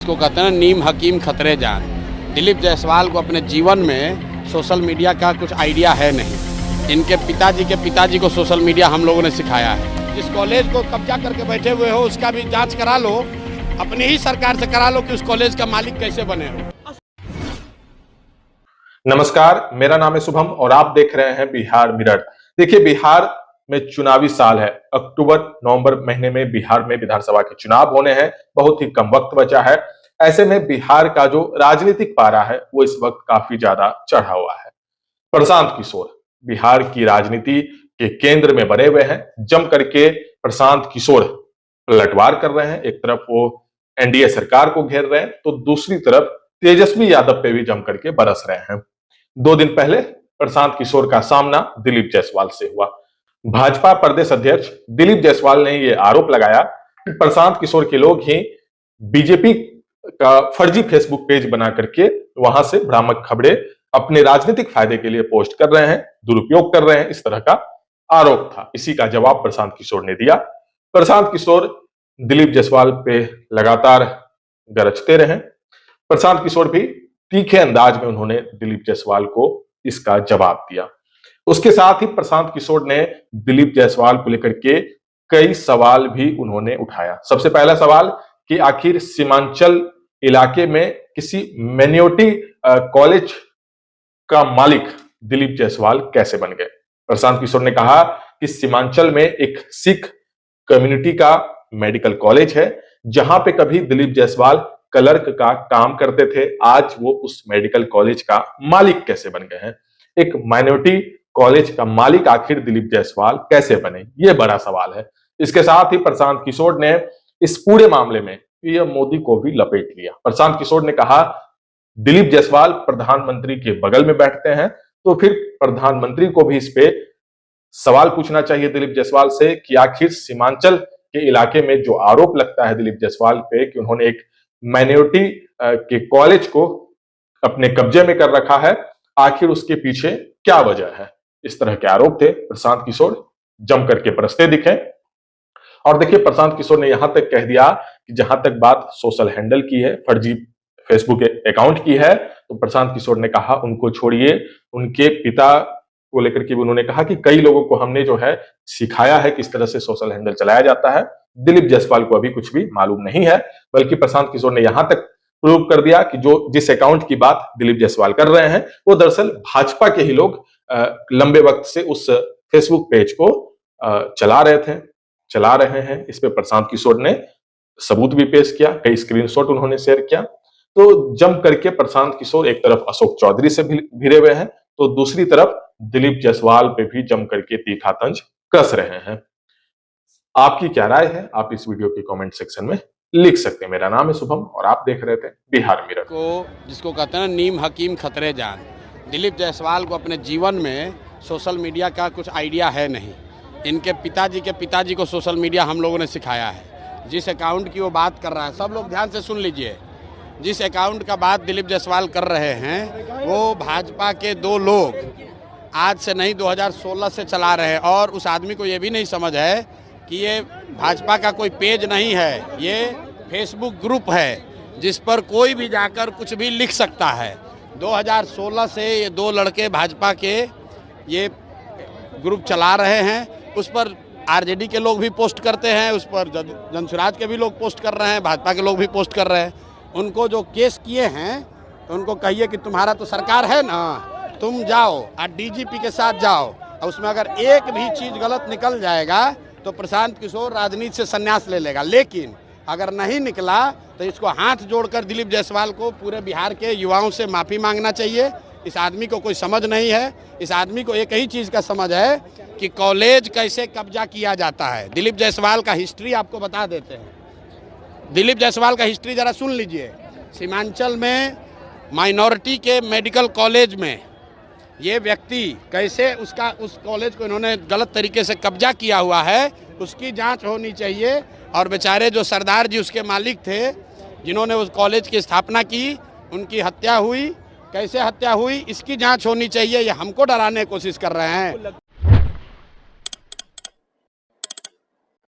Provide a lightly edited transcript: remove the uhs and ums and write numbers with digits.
इसको कहते हैं नीम हकीम खतरे जान। दिलीप जायसवाल को अपने जीवन में सोशल मीडिया का कुछ आइडिया है नहीं। इनके पिताजी को सोशल मीडिया हम लोगों ने सिखाया है। जिस कॉलेज को कब्जा करके बैठे हुए हो उसका भी जांच करा लो, अपनी ही सरकार से करा लो कि उस कॉलेज का मालिक कैसे बने हो। नमस्कार, मेरा नाम है शुभम और आप देख रहे हैं बिहार मिरर। देखिए, बिहार में चुनावी साल है। अक्टूबर नवंबर महीने में बिहार में विधानसभा के चुनाव होने हैं। बहुत ही कम वक्त बचा है। ऐसे में बिहार का जो राजनीतिक पारा है वो इस वक्त काफी ज्यादा चढ़ा हुआ है। प्रशांत किशोर बिहार की राजनीति के केंद्र में बने हुए हैं। जम करके प्रशांत किशोर पलटवार कर रहे हैं। एक तरफ वो एनडीए सरकार को घेर रहे हैं तो दूसरी तरफ तेजस्वी यादव पे भी जम करके बरस रहे हैं। 2 दिन पहले प्रशांत किशोर का सामना दिलीप जायसवाल से हुआ। भाजपा प्रदेश अध्यक्ष दिलीप जायसवाल ने यह आरोप लगाया कि प्रशांत किशोर के लोग ही बीजेपी का फर्जी फेसबुक पेज बना करके वहां से भ्रामक खबरें अपने राजनीतिक फायदे के लिए पोस्ट कर रहे हैं, दुरुपयोग कर रहे हैं। इस तरह का आरोप था। इसी का जवाब प्रशांत किशोर ने दिया। प्रशांत किशोर दिलीप जायसवाल पे लगातार गरजते रहे। प्रशांत किशोर भी तीखे अंदाज में उन्होंने दिलीप जायसवाल को इसका जवाब दिया। उसके साथ ही प्रशांत किशोर ने दिलीप जायसवाल को लेकर के कई सवाल भी उन्होंने उठाया। सबसे पहला सवाल कि आखिर सीमांचल इलाके में किसी माइनॉरिटी कॉलेज का मालिक दिलीप जायसवाल कैसे बन गए। प्रशांत किशोर ने कहा कि सीमांचल में एक सिख कम्युनिटी का मेडिकल कॉलेज है जहां पे कभी दिलीप जायसवाल क्लर्क का काम करते थे, आज वो उस मेडिकल कॉलेज का मालिक कैसे बन गए हैं। एक माइनॉरिटी कॉलेज का मालिक आखिर दिलीप जायसवाल कैसे बने, ये बड़ा सवाल है। इसके साथ ही प्रशांत किशोर ने इस पूरे मामले में पीएम मोदी को भी लपेट लिया। प्रशांत किशोर ने कहा दिलीप जायसवाल प्रधानमंत्री के बगल में बैठते हैं तो फिर प्रधानमंत्री को भी इस पे सवाल पूछना चाहिए दिलीप जायसवाल से कि आखिर सीमांचल के इलाके में जो आरोप लगता है दिलीप जायसवाल पे कि उन्होंने एक माइनॉरिटी के कॉलेज को अपने कब्जे में कर रखा है, आखिर उसके पीछे क्या वजह है। इस तरह के आरोप थे। प्रशांत किशोर जम करके बरसते दिखे और देखिए, प्रशांत किशोर ने यहां तक कह दिया कि जहां तक बात सोशल हैंडल की है, फर्जी फेसबुक अकाउंट की है, तो प्रशांत किशोर ने कहा उनको छोड़िए। उनके पिता को लेकर के उन्होंने कहा कि कई लोगों को हमने जो है सिखाया है किस तरह से सोशल हैंडल चलाया जाता है। दिलीप जायसवाल को अभी कुछ भी मालूम नहीं है, बल्कि प्रशांत किशोर ने यहां तक प्रूव कर दिया कि जिस अकाउंट की बात दिलीप जायसवाल कर रहे हैं वो दरअसल भाजपा के ही लोग लंबे वक्त से उस फेसबुक पेज को चला रहे हैं। इस पे प्रशांत किशोर ने सबूत भी पेश किया, कई स्क्रीनशॉट उन्होंने शेयर किया। तो जम करके प्रशांत किशोर एक तरफ अशोक चौधरी से भिड़े हुए हैं तो दूसरी तरफ दिलीप जायसवाल पे भी जम करके तीखा तंज कस रहे हैं। आपकी क्या राय है, आप इस वीडियो के कमेंट सेक्शन में लिख सकते हैं। मेरा नाम है शुभम और आप देख रहे थे बिहार मिरर को, जिसको कहते हैं नीम हकीम खतरे जान। दिलीप जायसवाल को अपने जीवन में सोशल मीडिया का कुछ आइडिया है नहीं। इनके पिताजी को सोशल मीडिया हम लोगों ने सिखाया है। जिस अकाउंट की वो बात कर रहा है, सब लोग ध्यान से सुन लीजिए, जिस अकाउंट का बात दिलीप जायसवाल कर रहे हैं वो भाजपा के 2 लोग आज से नहीं 2016 से चला रहे हैं। और उस आदमी को ये भी नहीं समझ है कि ये भाजपा का कोई पेज नहीं है, ये फेसबुक ग्रुप है जिस पर कोई भी जाकर कुछ भी लिख सकता है। 2016 से ये 2 लड़के भाजपा के ये ग्रुप चला रहे हैं। उस पर आरजेडी के लोग भी पोस्ट करते हैं, उस पर जनसुराज के भी लोग पोस्ट कर रहे हैं, भाजपा के लोग भी पोस्ट कर रहे हैं। उनको जो केस किए हैं तो उनको कहिए कि तुम्हारा तो सरकार है ना, तुम जाओ और डीजीपी के साथ जाओ, और उसमें अगर एक भी चीज़ गलत निकल जाएगा तो प्रशांत किशोर राजनीति से संन्यास ले लेगा। लेकिन अगर नहीं निकला तो इसको हाथ जोड़कर दिलीप जायसवाल को पूरे बिहार के युवाओं से माफ़ी मांगना चाहिए। इस आदमी को कोई समझ नहीं है। इस आदमी को एक ही चीज़ का समझ है कि कॉलेज कैसे कब्जा किया जाता है। दिलीप जायसवाल का हिस्ट्री आपको बता देते हैं। दिलीप जायसवाल का हिस्ट्री ज़रा सुन लीजिए। सीमांचल में माइनॉरिटी के मेडिकल कॉलेज में ये व्यक्ति कैसे उस कॉलेज को इन्होंने गलत तरीके से कब्जा किया हुआ है, उसकी जांच होनी चाहिए। और बेचारे जो सरदार जी उसके मालिक थे जिन्होंने उस कॉलेज की स्थापना की, उनकी हत्या हुई, कैसे हत्या हुई, इसकी जांच होनी चाहिए। ये हमको डराने की कोशिश कर रहे हैं।